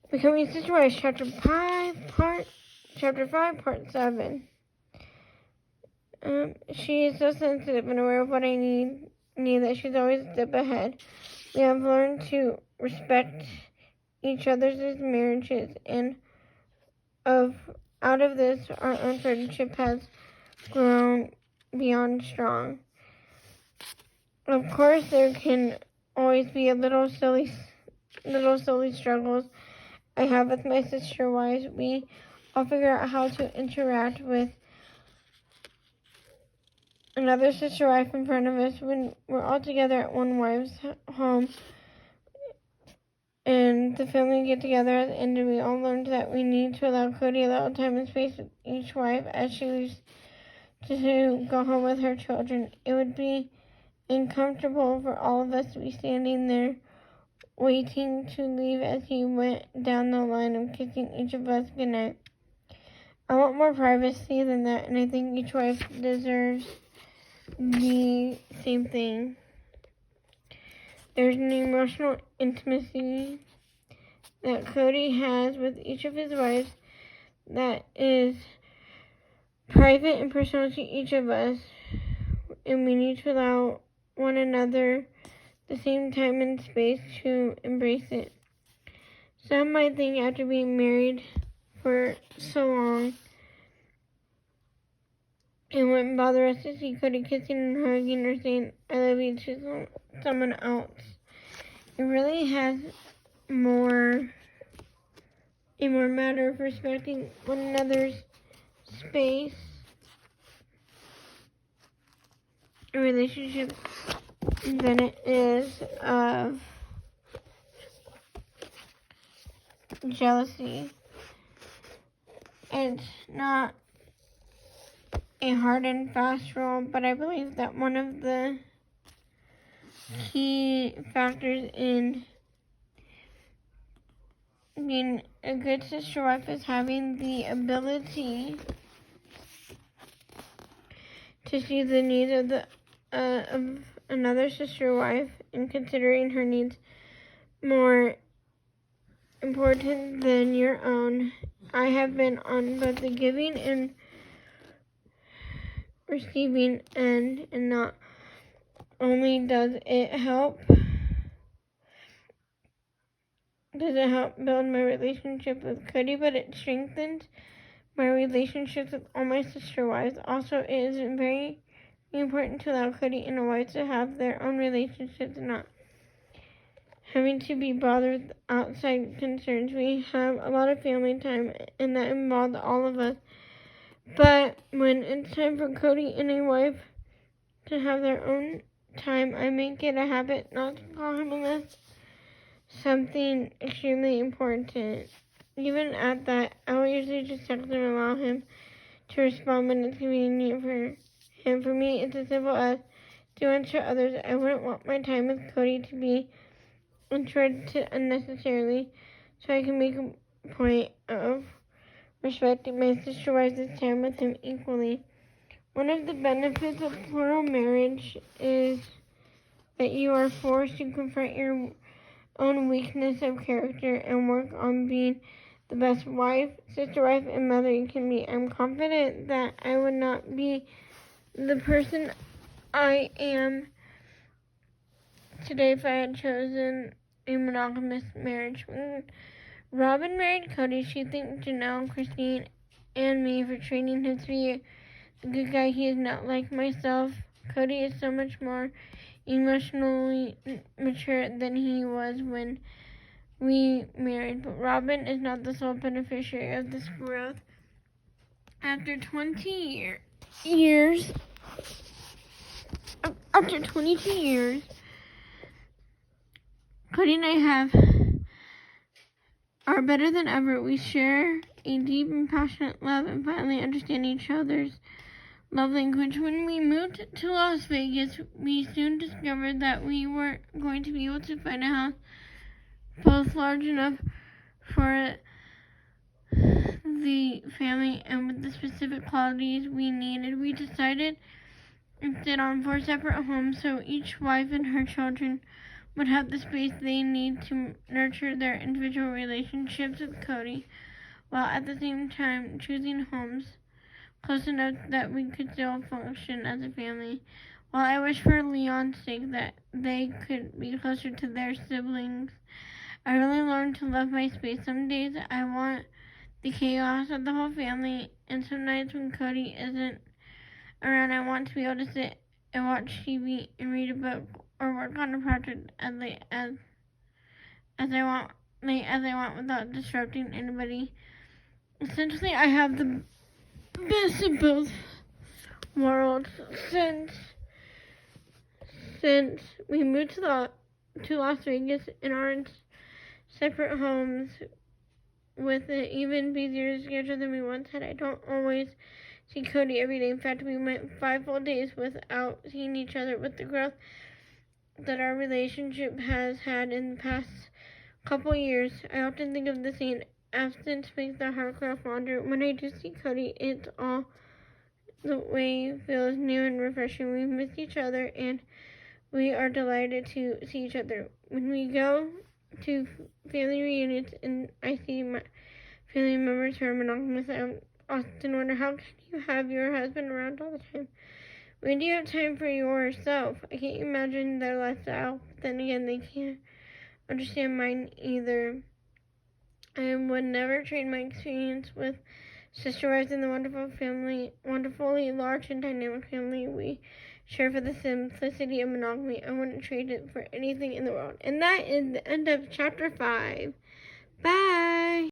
Becoming Sister Wives, Chapter 5, Part 7. She is so sensitive and aware of what I need that she's always a step ahead. We have learned to respect each other's marriages, and out of this, our own friendship has grown beyond strong. Of course, there can always be little silly struggles I have with my sister wives. We all figure out how to interact with another sister wife in front of us when we're all together at one wife's home, and the family get together at the end, and we all learned that we need to allow Cody a little time and space with each wife as she leaves to go home with her children. It would be uncomfortable for all of us to be standing there waiting to leave as he went down the line of kissing each of us goodnight. I want more privacy than that, and I think each wife deserves the same thing. There's an emotional intimacy that Cody has with each of his wives that is private and personal to each of us, and we need to allow one another the same time and space to embrace it. Some might think after being married for so long, it wouldn't bother us to see Cody kissing and hugging or saying I love you to someone else. It really has a more matter of respecting one another's space and relationships than it is of jealousy. It's not a hard and fast rule, but I believe that one of the key factors in being a good sister wife is having the ability to see the needs of another sister wife and considering her needs more important than your own. I have been on both the giving and receiving end, and not only does it help build my relationship with Cody, but it strengthens my relationships with all my sister wives. Also, it is very important to allow Cody and a wife to have their own relationships and not having to be bothered with outside concerns. We have a lot of family time, and that involves all of us. But when it's time for Cody and a wife to have their own time, I make it a habit not to call him unless something extremely important. Even at that, I will usually just text him and allow him to respond when it's convenient for him. For me, it's as simple as do unto others. I wouldn't want my time with Cody to be interrupted unnecessarily, so I can make a point of respecting my sister wives' time with him equally. One of the benefits of plural marriage is that you are forced to confront your own weakness of character and work on being the best wife, sister wife, and mother you can be. I'm confident that I would not be the person I am today if I had chosen a monogamous marriage. When Robin married Cody, she thanked Janelle, Christine, and me for training him to be a good guy. He is not like myself. Cody is so much more emotionally mature than he was when we married, but Robin is not the sole beneficiary of this growth. After 22 years, Cody and I are better than ever. We share a deep and passionate love and finally understand each other's love language. When we moved to Las Vegas, we soon discovered that we weren't going to be able to find a house both large enough for the family and with the specific qualities we needed. We decided instead on 4 separate homes so each wife and her children would have the space they need to nurture their individual relationships with Cody, while at the same time choosing homes close enough that we could still function as a family. While I wish for Leon's sake that they could be closer to their siblings, I really learned to love my space. Some days I want the chaos of the whole family, and some nights when Cody isn't around, I want to be able to sit and watch TV and read a book or work on a project as I want without disrupting anybody. Essentially, I have the best of both worlds since we moved to Las Vegas in our separate homes with an even busier schedule than we once had. I don't always see Cody every day. In fact, we went 5 full days without seeing each other. With the growth that our relationship has had in the past couple years, I often think of the saying, absence makes the heart grow fonder. When I do see Cody, it's all the way feels new and refreshing. We miss each other, and we are delighted to see each other. When we go to family reunions and I see my family members who are monogamous, I often wonder, how can you have your husband around all the time? When do you have time for yourself? I can't imagine their lifestyle, but then again, they can't understand mine either. I would never trade my experience with sister wives and the wonderfully large and dynamic family we share for the simplicity of monogamy. I wouldn't trade it for anything in the world. And that is the end of chapter 5. Bye!